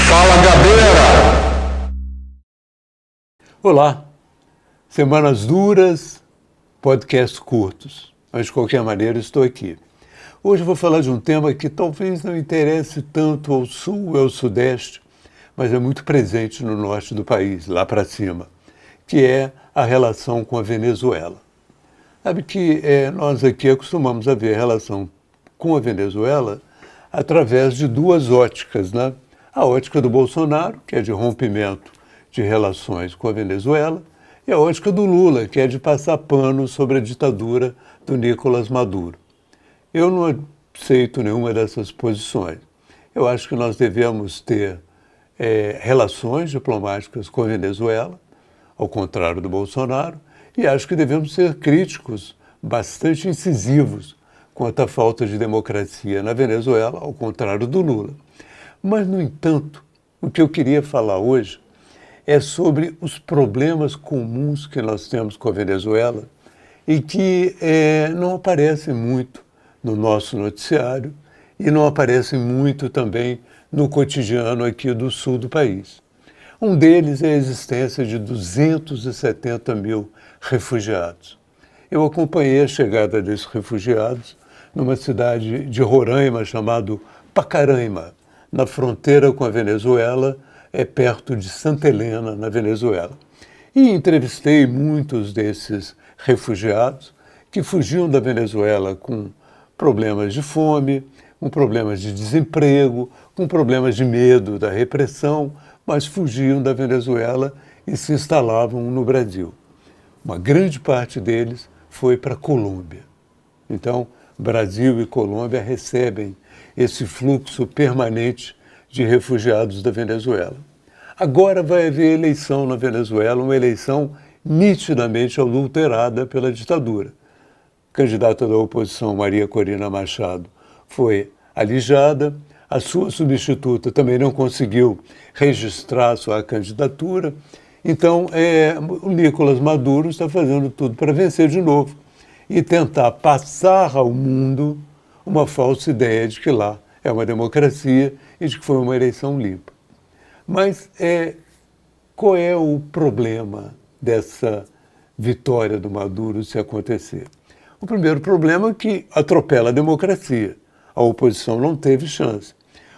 Fala, Gabeira! Olá, semanas duras, podcasts curtos, mas de qualquer maneira estou aqui. Hoje vou falar de um tema que talvez não interesse tanto ao sul ou ao sudeste, mas é muito presente no norte do país, lá para cima, que é a relação com a Venezuela. Sabe que nós aqui acostumamos a ver a relação com a Venezuela através de duas óticas, né? A ótica do Bolsonaro, que é de rompimento de relações com a Venezuela, e a ótica do Lula, que é de passar pano sobre a ditadura do Nicolás Maduro. Eu não aceito nenhuma dessas posições. Eu acho que nós devemos ter relações diplomáticas com a Venezuela, ao contrário do Bolsonaro, e acho que devemos ser críticos, bastante incisivos, quanto à falta de democracia na Venezuela, ao contrário do Lula. Mas, no entanto, o que eu queria falar hoje é sobre os problemas comuns que nós temos com a Venezuela e que não aparecem muito no nosso noticiário e não aparecem muito também no cotidiano aqui do sul do país. Um deles é a existência de 270 mil refugiados. Eu acompanhei a chegada desses refugiados numa cidade de Roraima chamada Pacaraima, na fronteira com a Venezuela, perto de Santa Helena, na Venezuela. E entrevistei muitos desses refugiados que fugiam da Venezuela com problemas de fome, com problemas de desemprego, com problemas de medo da repressão, mas fugiam da Venezuela e se instalavam no Brasil. Uma grande parte deles foi para a Colômbia. Então, Brasil e Colômbia recebem esse fluxo permanente de refugiados da Venezuela. Agora vai haver eleição na Venezuela, uma eleição nitidamente adulterada pela ditadura. A candidata da oposição, Maria Corina Machado, foi alijada, a sua substituta também não conseguiu registrar sua candidatura, então o Nicolás Maduro está fazendo tudo para vencer de novo e tentar passar ao mundo uma falsa ideia de que lá é uma democracia e de que foi uma eleição limpa. Mas qual é o problema dessa vitória do Maduro se acontecer? O primeiro problema é que atropela a democracia. A oposição não teve chance.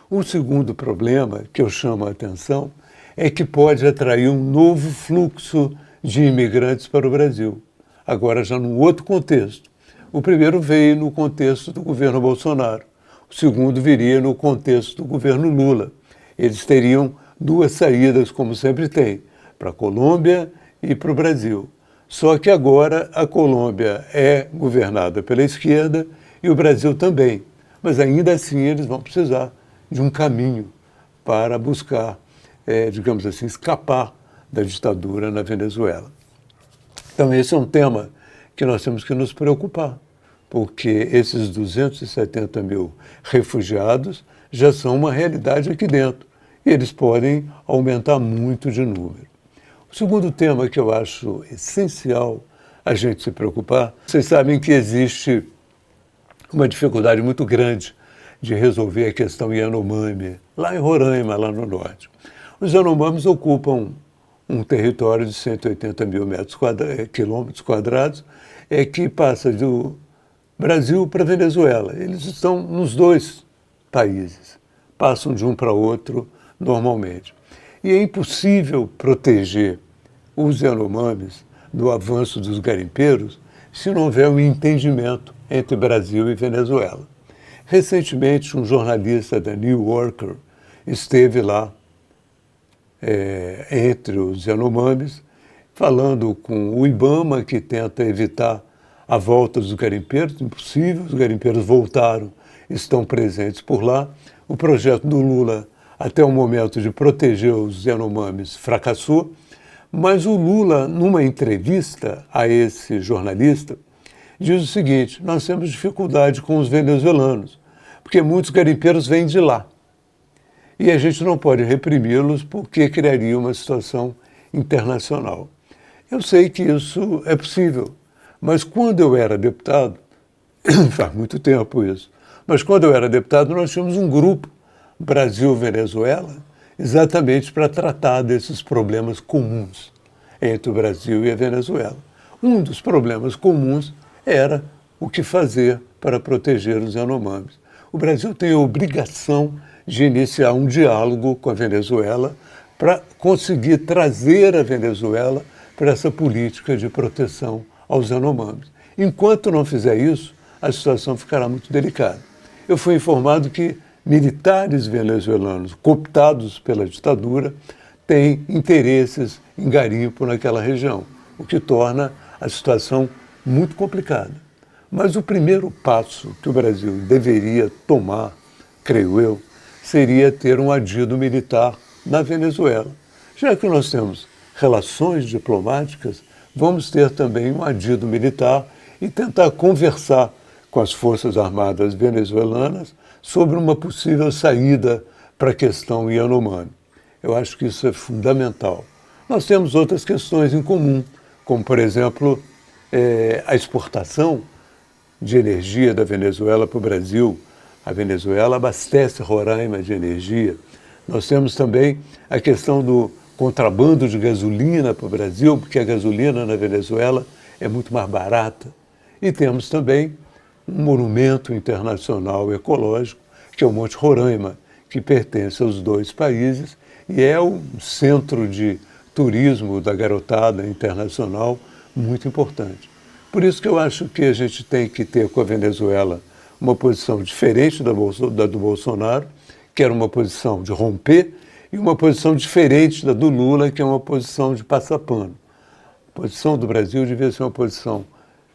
O segundo problema, que eu chamo a atenção, é que pode atrair um novo fluxo de imigrantes para o Brasil. Agora, já num outro contexto. O primeiro veio no contexto do governo Bolsonaro. O segundo viria no contexto do governo Lula. Eles teriam duas saídas, como sempre tem, para a Colômbia e para o Brasil. Só que agora a Colômbia é governada pela esquerda e o Brasil também. Mas ainda assim eles vão precisar de um caminho para buscar, digamos assim, escapar da ditadura na Venezuela. Então esse é um tema que nós temos que nos preocupar, porque esses 270 mil refugiados já são uma realidade aqui dentro e eles podem aumentar muito de número. O segundo tema que eu acho essencial a gente se preocupar, vocês sabem que existe uma dificuldade muito grande de resolver a questão Yanomami, lá em Roraima, lá no norte. Os Yanomamis ocupam um território de 180 mil quilômetros quadrados, que passa do Brasil para a Venezuela. Eles estão nos dois países, passam de um para outro normalmente. E é impossível proteger os Yanomamis do avanço dos garimpeiros se não houver um entendimento entre Brasil e Venezuela. Recentemente, um jornalista da New Yorker esteve lá entre os Yanomamis, falando com o IBAMA, que tenta evitar a volta dos garimpeiros, impossível, os garimpeiros voltaram, estão presentes por lá. O projeto do Lula, até o momento de proteger os Yanomamis, fracassou, mas o Lula, numa entrevista a esse jornalista, diz o seguinte: nós temos dificuldade com os venezuelanos, porque muitos garimpeiros vêm de lá. E a gente não pode reprimi-los porque criaria uma situação internacional. Eu sei que isso é possível, mas quando eu era deputado, faz muito tempo isso, Mas quando eu era deputado, nós tínhamos um grupo, Brasil-Venezuela, exatamente para tratar desses problemas comuns entre o Brasil e a Venezuela. Um dos problemas comuns era o que fazer para proteger os Yanomamis. O Brasil tem a obrigação de iniciar um diálogo com a Venezuela para conseguir trazer a Venezuela para essa política de proteção aos Yanomamis. Enquanto não fizer isso, a situação ficará muito delicada. Eu fui informado que militares venezuelanos cooptados pela ditadura têm interesses em garimpo naquela região, o que torna a situação muito complicada. Mas o primeiro passo que o Brasil deveria tomar, creio eu, seria ter um adido militar na Venezuela. Já que nós temos relações diplomáticas, vamos ter também um adido militar e tentar conversar com as Forças Armadas venezuelanas sobre uma possível saída para a questão Yanomami. Eu acho que isso é fundamental. Nós temos outras questões em comum, como, por exemplo, a exportação de energia da Venezuela para o Brasil. A Venezuela abastece Roraima de energia. Nós temos também a questão do contrabando de gasolina para o Brasil, porque a gasolina na Venezuela é muito mais barata. E temos também um monumento internacional ecológico, que é o Monte Roraima, que pertence aos dois países e é um centro de turismo da garotada internacional muito importante. Por isso que eu acho que a gente tem que ter com a Venezuela uma posição diferente da do Bolsonaro, que era uma posição de romper, e uma posição diferente da do Lula, que é uma posição de passar pano. A posição do Brasil devia ser uma posição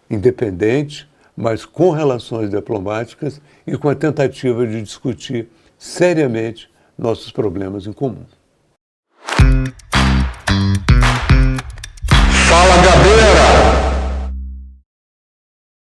independente, mas com relações diplomáticas e com a tentativa de discutir seriamente nossos problemas em comum.